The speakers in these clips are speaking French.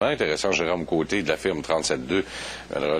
Intéressant, Jérôme Côté de la firme 37.2 va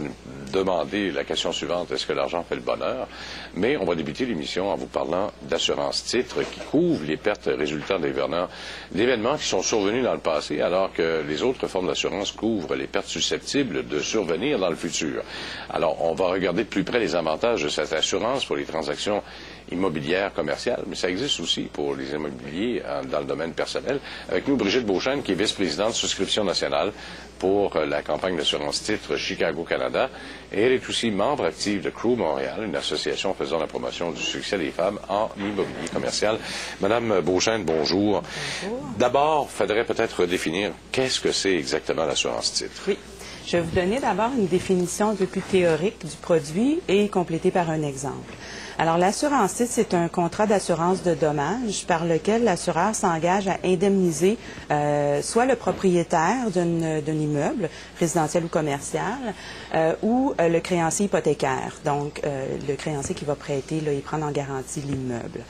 demander la question suivante, est-ce que l'argent fait le bonheur? Mais on va débuter l'émission en vous parlant d'assurance titre qui couvre les pertes résultant d'événements qui sont survenus dans le passé alors que les autres formes d'assurance couvrent les pertes susceptibles de survenir dans le futur. Alors, on va regarder de plus près les avantages de cette assurance pour les transactions immobilières commerciales, mais ça existe aussi pour les immobiliers dans le domaine personnel. Avec nous, Brigitte Beauchesne, qui est vice-présidente de souscription nationale pour la campagne d'assurance titre Chicago-Canada. Et elle est aussi membre active de Crew Montréal, une association faisant la promotion du succès des femmes en immobilier commercial. Madame Beauchesne, bonjour. Bonjour. D'abord, il faudrait peut-être définir qu'est-ce que c'est exactement l'assurance titre. Oui. Je vais vous donner d'abord une définition un peu plus théorique du produit et complétée par un exemple. Alors, l'assurance titre, c'est un contrat d'assurance de dommages par lequel l'assureur s'engage à indemniser soit le propriétaire d'un immeuble, résidentiel ou commercial, ou le créancier hypothécaire, donc le créancier qui va prêter et prendre en garantie l'immeuble.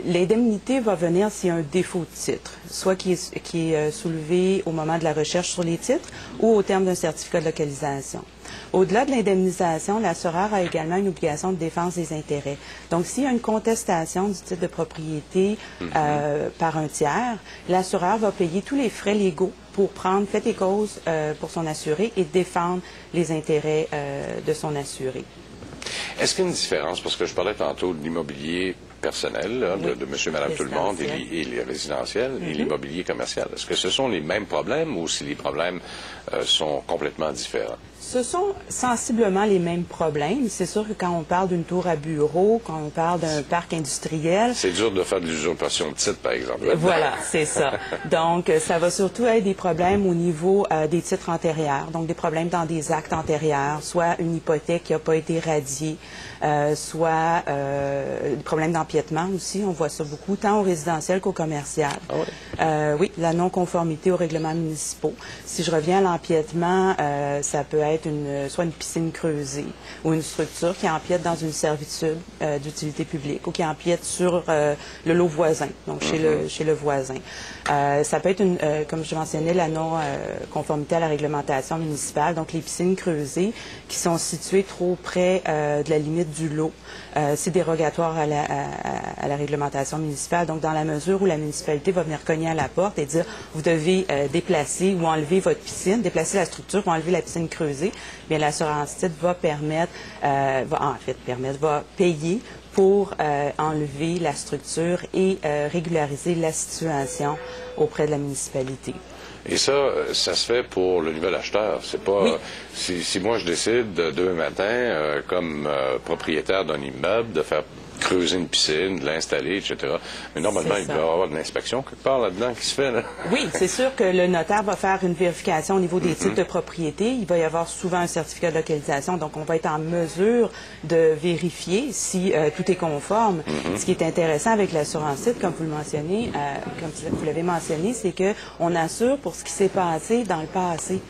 L'indemnité va venir s'il y a un défaut de titre, soit qui est soulevé au moment de la recherche sur les titres ou au terme d'un certificat de localisation. Au-delà de l'indemnisation, l'assureur a également une obligation de défense des intérêts. Donc, s'il y a une contestation du titre de propriété par un tiers, l'assureur va payer tous les frais légaux pour prendre fait et cause pour son assuré et défendre les intérêts de son assuré. Est-ce qu'il y a une différence, parce que je parlais tantôt de l'immobilier personnel, là, de monsieur, madame, tout le monde, et les résidentiels, et l'immobilier commercial. Est-ce que ce sont les mêmes problèmes ou si les problèmes sont complètement différents? Ce sont sensiblement les mêmes problèmes. C'est sûr que quand on parle d'une tour à bureau, quand on parle d'un parc industriel... C'est dur de faire de l'usurpation de titre, par exemple. Voilà, c'est ça. Donc, ça va surtout être des problèmes au niveau des titres antérieurs, donc des problèmes dans des actes antérieurs, soit une hypothèque qui n'a pas été radiée, soit des problèmes d'empiètement aussi, on voit ça beaucoup, tant au résidentiel qu'au commercial. Ah oui? Oui, la non-conformité aux règlements municipaux. Si je reviens à l'empiètement, ça peut être soit une piscine creusée ou une structure qui empiète dans une servitude d'utilité publique ou qui empiète sur le lot voisin, donc chez le voisin. Ça peut être, comme je mentionnais, la non-conformité à la réglementation municipale, donc les piscines creusées qui sont situées trop près de la limite du lot. C'est dérogatoire à la réglementation municipale. Donc, dans la mesure où la municipalité va venir cogner à la porte et dire vous devez déplacer ou enlever votre piscine, déplacer la structure ou enlever la piscine creusée, bien l'assurance titre va va payer pour enlever la structure et régulariser la situation auprès de la municipalité. Et ça se fait pour le nouvel acheteur. C'est pas si moi je décide demain matin, comme propriétaire d'un immeuble, de faire creuser une piscine, de l'installer, etc. Mais normalement, il doit y avoir de l'inspection quelque part là-dedans qui se fait, là. Oui, c'est sûr que le notaire va faire une vérification au niveau des titres de propriété. Il va y avoir souvent un certificat de localisation, donc on va être en mesure de vérifier si tout est conforme. Ce qui est intéressant avec l'assurance titre, comme vous le mentionnez, comme vous l'avez mentionné, c'est qu'on assure pour ce qui s'est passé dans le passé,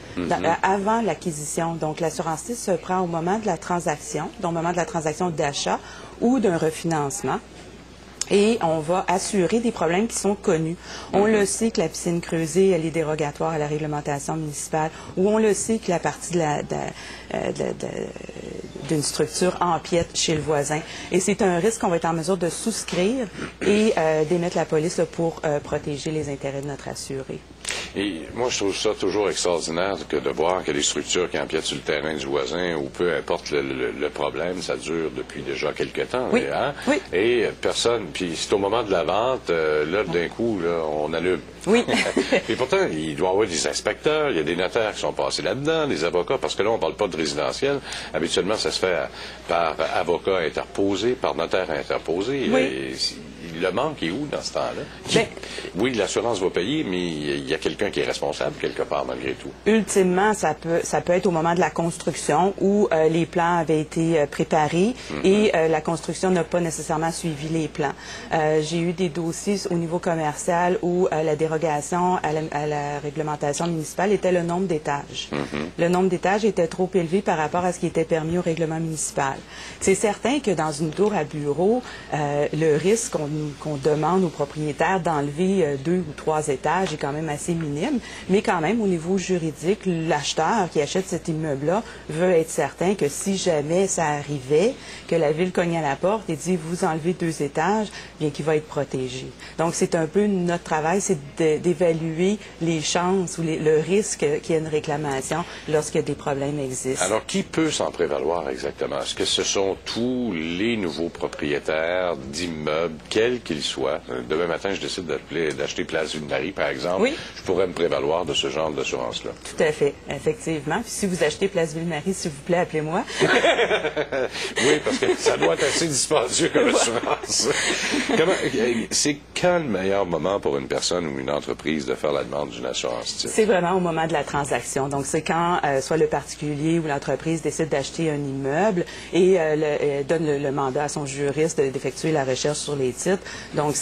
avant l'acquisition. Donc, l'assurance titre se prend au moment de la transaction, donc au moment de la transaction d'achat ou d'un refinancement. Et on va assurer des problèmes qui sont connus. On le sait que la piscine creusée, elle est dérogatoire à la réglementation municipale, ou on le sait que la partie d'une structure empiète chez le voisin. Et c'est un risque qu'on va être en mesure de souscrire et d'émettre la police pour protéger les intérêts de notre assuré. Et moi, je trouve ça toujours extraordinaire que de voir que les structures qui empiètent sur le terrain du voisin, ou peu importe le problème, ça dure depuis déjà quelque temps. Oui. Hein? Oui. Et personne, puis c'est au moment de la vente, là, d'un coup, là, on allume. Oui. Et pourtant, il doit y avoir des inspecteurs, il y a des notaires qui sont passés là-dedans, des avocats, parce que là, on ne parle pas de résidentiel. Habituellement, ça se fait par avocat interposé, par notaire interposé. Oui. Le manque est où dans ce temps-là? Oui, l'assurance va payer, mais il y a quelqu'un qui est responsable quelque part malgré tout. Ultimement, ça peut être au moment de la construction où les plans avaient été préparés et la construction n'a pas nécessairement suivi les plans. J'ai eu des dossiers au niveau commercial où la dérogation à la réglementation municipale était le nombre d'étages. Le nombre d'étages était trop élevé par rapport à ce qui était permis au règlement municipal. C'est certain que dans une tour à bureau, le risque qu'on demande aux propriétaires d'enlever 2 ou 3 étages est quand même assez minime. minime, mais quand même, au niveau juridique, l'acheteur qui achète cet immeuble-là veut être certain que si jamais ça arrivait, que la Ville cogne à la porte et dit « vous enlevez 2 étages », bien qu'il va être protégé. Donc, c'est un peu notre travail, c'est d'évaluer les chances ou le risque qu'il y ait une réclamation lorsque des problèmes existent. Alors, qui peut s'en prévaloir exactement? Est-ce que ce sont tous les nouveaux propriétaires d'immeubles, quels qu'ils soient? Demain matin, je décide d'acheter Place Ville-Marie, par exemple. Oui. Je pourrais me prévaloir de ce genre d'assurance-là. Tout à fait, effectivement. Puis si vous achetez Place Ville-Marie, s'il vous plaît, appelez-moi. Oui, parce que ça doit être assez dispendieux comme assurance. C'est quand le meilleur moment pour une personne ou une entreprise de faire la demande d'une assurance type? C'est vraiment au moment de la transaction. Donc, c'est quand soit le particulier ou l'entreprise décide d'acheter un immeuble et donne le mandat à son juriste d'effectuer la recherche sur les titres. Donc,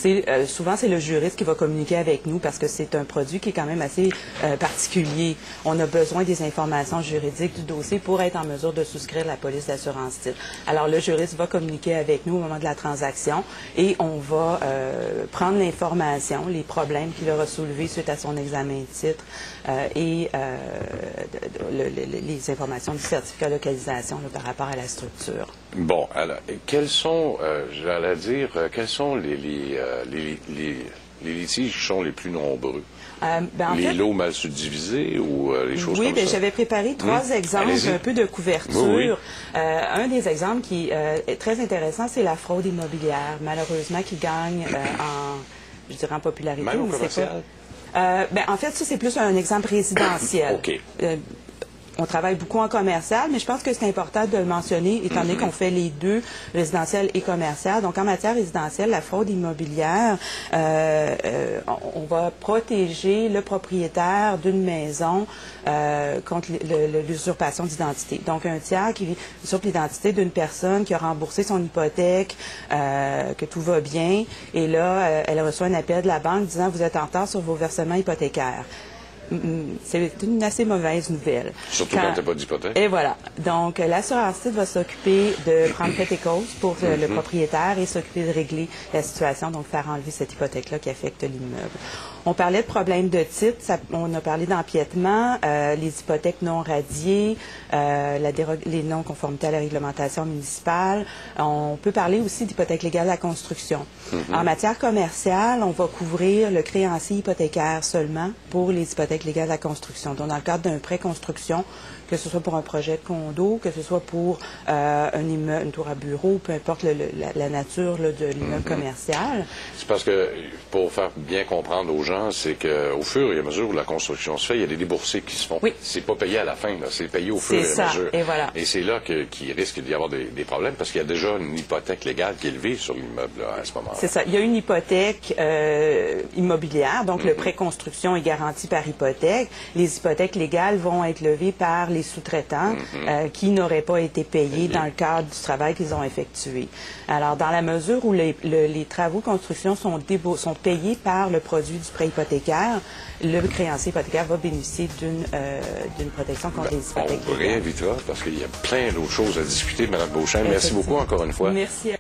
souvent, c'est le juriste qui va communiquer avec nous parce que c'est un produit qui est quand même assez particulier. On a besoin des informations juridiques du dossier pour être en mesure de souscrire la police d'assurance titre. Alors, le juriste va communiquer avec nous au moment de la transaction et on va prendre l'information, les problèmes qu'il aura soulevés suite à son examen de titre et les informations du certificat de localisation là, par rapport à la structure. Bon, alors, quels sont les litiges qui sont les plus nombreux? Les lots mal subdivisés ou les choses comme ça? Oui, j'avais préparé 3 exemples, un peu de couverture. Oui. Un des exemples qui est très intéressant, c'est la fraude immobilière, malheureusement, qui gagne en popularité. Même au commercial? En fait, ça, c'est plus un exemple résidentiel. OK. On travaille beaucoup en commercial, mais je pense que c'est important de le mentionner, étant donné qu'on fait les deux, résidentiel et commercial. Donc, en matière résidentielle, la fraude immobilière, on va protéger le propriétaire d'une maison contre l'usurpation d'identité. Donc, un tiers qui usurpe l'identité d'une personne qui a remboursé son hypothèque, que tout va bien, et là, elle reçoit un appel de la banque disant « Vous êtes en retard sur vos versements hypothécaires ». C'est une assez mauvaise nouvelle. Surtout quand tu n'as pas d'hypothèque. Et voilà. Donc, l'assurance titre va s'occuper de prendre fait et cause pour le propriétaire et s'occuper de régler la situation, donc faire enlever cette hypothèque-là qui affecte l'immeuble. On parlait de problèmes de titre, on a parlé d'empiètement, les hypothèques non radiées, les non-conformités à la réglementation municipale. On peut parler aussi d'hypothèque légale à la construction. En matière commerciale, on va couvrir le créancier hypothécaire seulement pour les hypothèques légales à la construction. Donc, dans le cadre d'un prêt construction, que ce soit pour un projet de condo, que ce soit pour un immeuble, une tour à bureau, peu importe la nature là, de l'immeuble commercial. C'est parce que, pour faire bien comprendre aux gens, c'est qu'au fur et à mesure où la construction se fait, il y a des déboursés qui se font. Oui. C'est pas payé à la fin, c'est payé au fur et à mesure. Et voilà. Et c'est là qu'il risque d'y avoir des problèmes parce qu'il y a déjà une hypothèque légale qui est levée sur l'immeuble à ce moment-là. C'est ça. Il y a une hypothèque immobilière, donc le prêt construction est garanti par hypothèque. Les hypothèques légales vont être levées par les sous-traitants qui n'auraient pas été payés dans le cadre du travail qu'ils ont effectué. Alors, dans la mesure où les travaux de construction sont payés par le produit du prêt hypothécaire, le créancier hypothécaire va bénéficier d'une protection contre les hypothèques. On vous réinvitera parce qu'il y a plein d'autres choses à discuter, Mme Beauchamp. Merci beaucoup encore une fois. Merci.